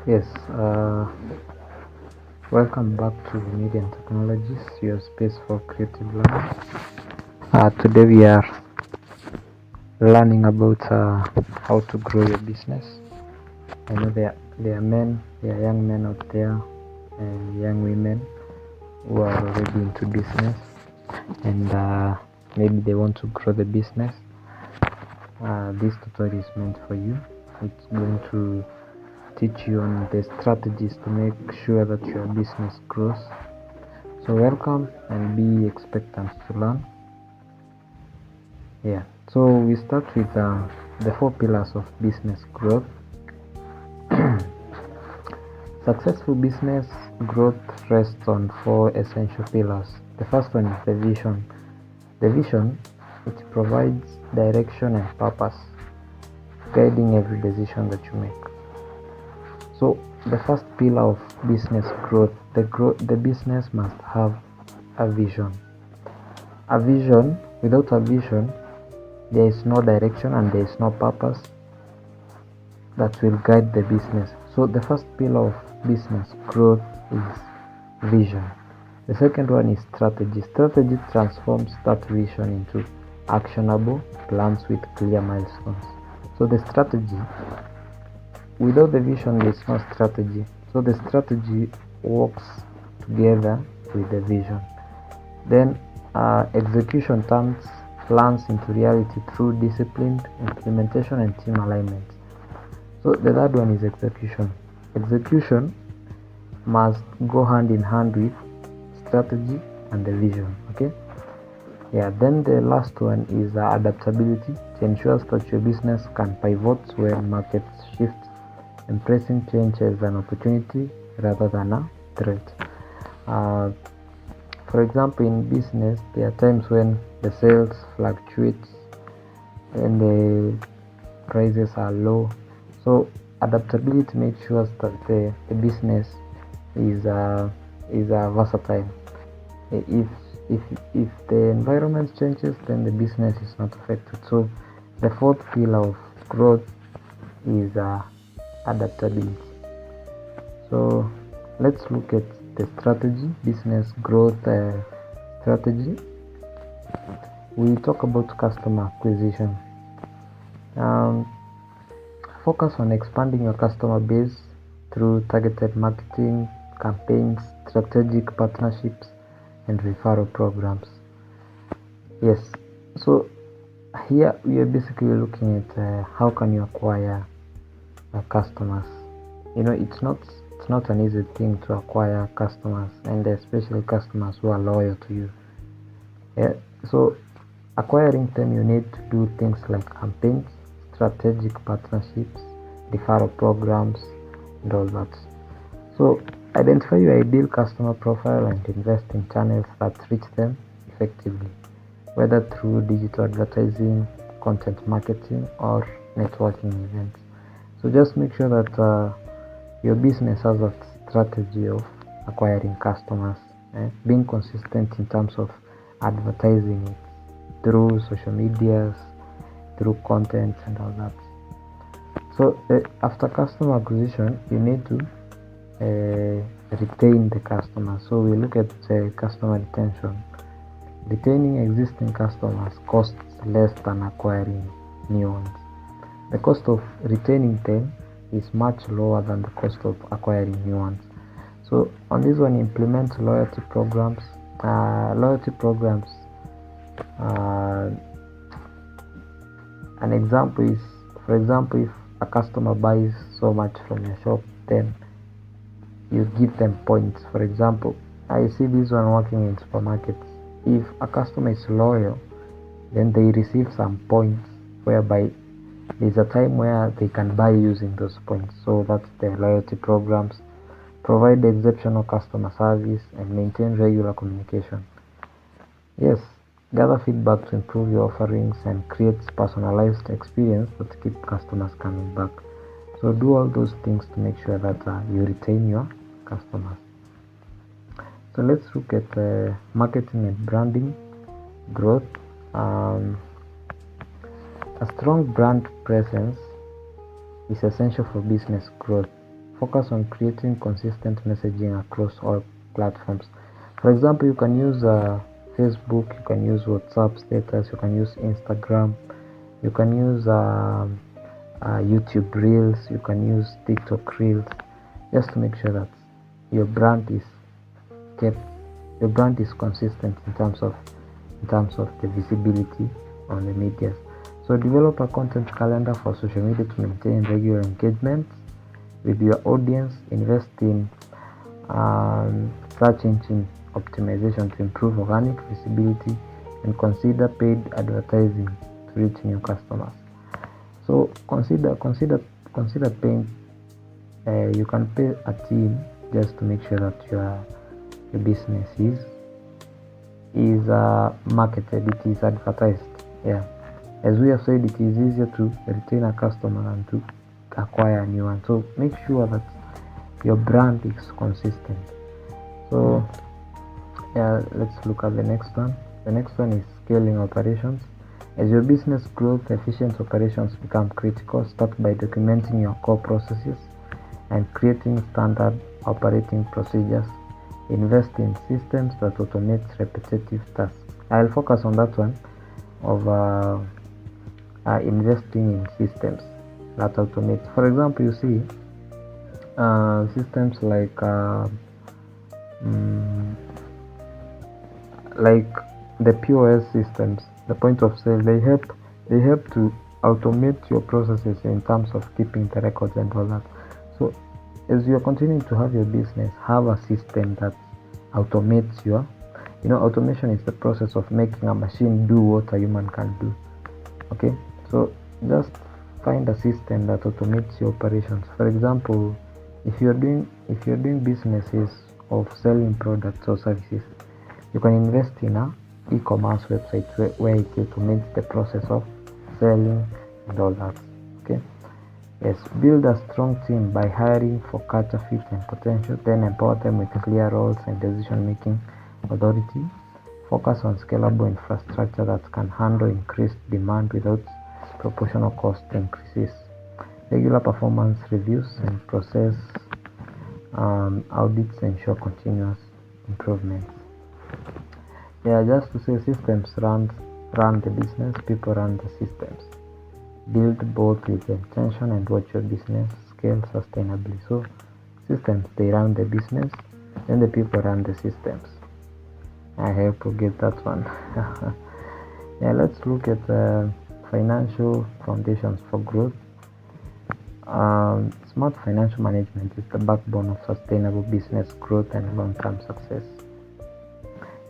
Yes, welcome back to Midian Technologies, your space for creative learning. Today we are learning about how to grow your business. I know there are young men out there and young women who are already into business, and maybe they want to grow the business. This tutorial is meant for you. It's going to teach you on the strategies to make sure that your business grows. So welcome and be expectant to learn. So we start with the 4 pillars of business growth. Successful business growth rests on 4 essential pillars. The first one is the vision. The vision, it provides direction and purpose, guiding every decision that you make. So the first pillar of business growth, the business must have a vision. A vision, without a vision, there is no direction and there is no purpose that will guide the business. So the first pillar of business growth is vision. The second one is strategy. Strategy transforms that vision into actionable plans with clear milestones. So the strategy, without the vision there is no strategy. So the strategy works together with the vision. Then execution turns plans into reality through disciplined implementation and team alignment. So the third one is execution. Execution must go hand in hand with strategy and the vision. Then the last one is adaptability. It ensures that your business can pivot when markets shift, embracing change as an opportunity rather than a threat. For example, in business, there are times when the sales fluctuate and the prices are low. So adaptability makes sure that the business is versatile. If the environment changes, then the business is not affected. So the fourth pillar of growth is adaptability. So let's look at the strategy, business growth strategy. We talk about customer acquisition. Focus on expanding your customer base through targeted marketing campaigns, strategic partnerships, and referral programs. Yes, so here we are basically looking at how can you acquire customers. It's not an easy thing to acquire customers, and especially customers who are loyal to you. So acquiring them, you need to do things like campaigns, strategic partnerships, referral programs, and all that. So identify your ideal customer profile and invest in channels that reach them effectively, whether through digital advertising, content marketing, or networking events. So just make sure that your business has a strategy of acquiring customers, being consistent in terms of advertising it through social medias, through content, and all that. So after customer acquisition, you need to retain the customer. So we look at customer retention. Retaining existing customers costs less than acquiring new ones. The cost of retaining them is much lower than the cost of acquiring new ones. So on this one, implement loyalty programs. An example is, for example, if a customer buys so much from your shop, then you give them points. For example, I see this one working in supermarkets. If a customer is loyal, then they receive some points, whereby there's a time where they can buy using those points. So that's the loyalty programs. Provide exceptional customer service and maintain regular communication. Yes, gather feedback to improve your offerings and create personalized experience that keep customers coming back. So do all those things to make sure that you retain your customers. So let's look at marketing and branding growth. A strong brand presence is essential for business growth. Focus on creating consistent messaging across all platforms. For example, you can use Facebook, you can use WhatsApp status, you can use Instagram, you can use YouTube Reels, you can use TikTok Reels, just to make sure that your brand is consistent in terms of the visibility on the media. So develop a content calendar for social media to maintain regular engagement with your audience. Invest in search engine optimization to improve organic visibility, and consider paid advertising to reach new customers. So consider paying. You can pay a team just to make sure that your business is marketed, it is advertised. Yeah, as we have said, it is easier to retain a customer than to acquire a new one. So make sure that your brand is consistent. So yeah, let's look at the next one. The next one is scaling operations. As your business grows, efficient operations become critical. Start by documenting your core processes and creating standard operating procedures. Invest in systems that automate repetitive tasks. I'll focus on that one of investing in systems that automate. For example, you see systems like the POS systems, the point of sale. They help to automate your processes in terms of keeping the records and all that. So as you are continuing to have your business, have a system that automates your, automation is the process of making a machine do what a human can do. Okay, so just find a system that automates your operations. For example, if you're doing businesses of selling products or services, you can invest in a e-commerce website where it automates the process of selling and all that. Okay. Yes, build a strong team by hiring for culture fit and potential, then empower them with clear roles and decision-making authority. Focus on scalable infrastructure that can handle increased demand without proportional cost increases. Regular performance reviews and process audits ensure continuous improvements. Yeah, just to say, systems run the business, people run the systems. Build both with intention and watch your business scale sustainably. So systems, they run the business, then the people run the systems. I hope you get that one. Yeah, let's look at financial foundations for growth. Smart financial management is the backbone of sustainable business growth and long-term success.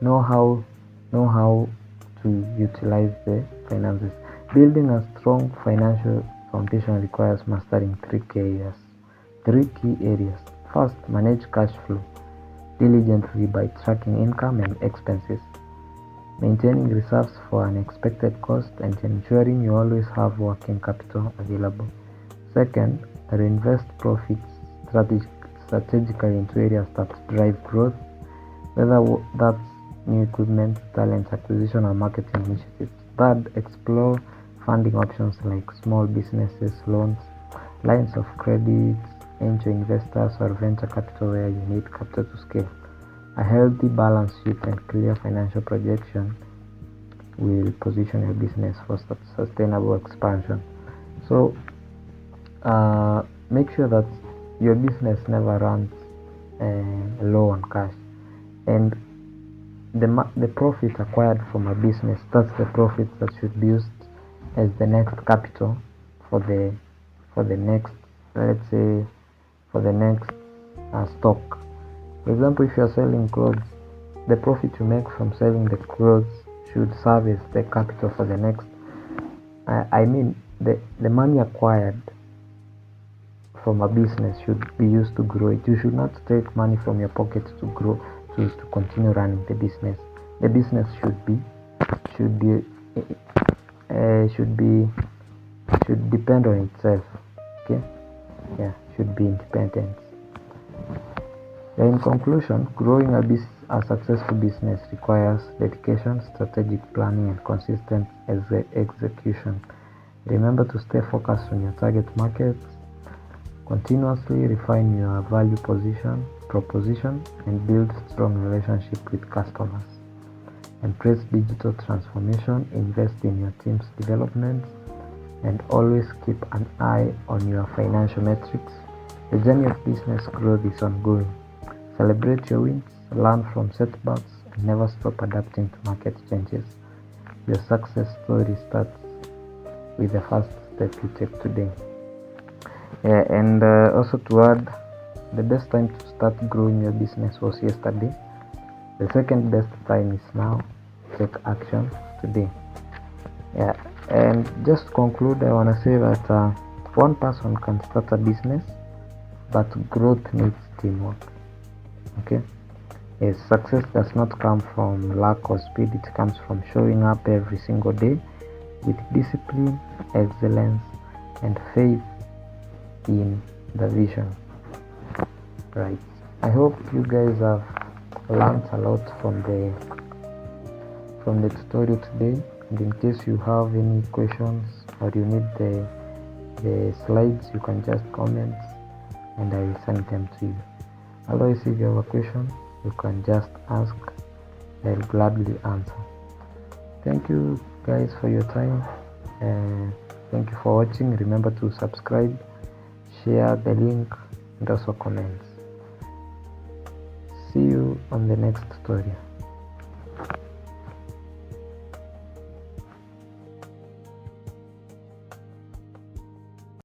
Know how to utilize the finances. Building a strong financial foundation requires mastering three key areas. First, manage cash flow diligently by tracking income and expenses, maintaining reserves for unexpected costs, and ensuring you always have working capital available. Second, reinvest profits strategically into areas that drive growth, whether that's new equipment, talent acquisition, or marketing initiatives. Third, explore funding options like small businesses, loans, lines of credit, angel investors, or venture capital where you need capital to scale. A healthy balance sheet and clear financial projection will position your business for sustainable expansion. So make sure that your business never runs low on cash, and the profit acquired from a business, that's the profit that should be used as the next capital for the next, let's say, for the next stock. For example, if you are selling clothes, the profit you make from selling the clothes should serve as the capital for the next. The money acquired from a business should be used to grow it. You should not take money from your pocket to grow, to continue running the business. The business should depend on itself. Okay, yeah, should be independent. In conclusion, growing a successful business requires dedication, strategic planning, and consistent execution. Remember to stay focused on your target markets, Continuously refine your value proposition and build strong relationship with customers. Embrace digital transformation, invest in your team's development, and always keep an eye on your financial metrics. The journey of business growth is ongoing. Celebrate your wins, learn from setbacks, and never stop adapting to market changes. Your success story starts with the first step you take today. And also to add, the best time to start growing your business was yesterday. The second best time is now. Take action today. And just to conclude, I want to say that one person can start a business, but growth needs teamwork. Okay. Yes, success does not come from luck or speed. It comes from showing up every single day with discipline, excellence, and faith in the vision. Right. I hope you guys have learned a lot from the tutorial today. And in case you have any questions or you need the slides, you can just comment and I will send them to you. Otherwise, if you have a question, you can just ask. I'll gladly answer. Thank you guys for your time. Thank you for watching. Remember to subscribe, share the link, and also comments. See you on the next tutorial.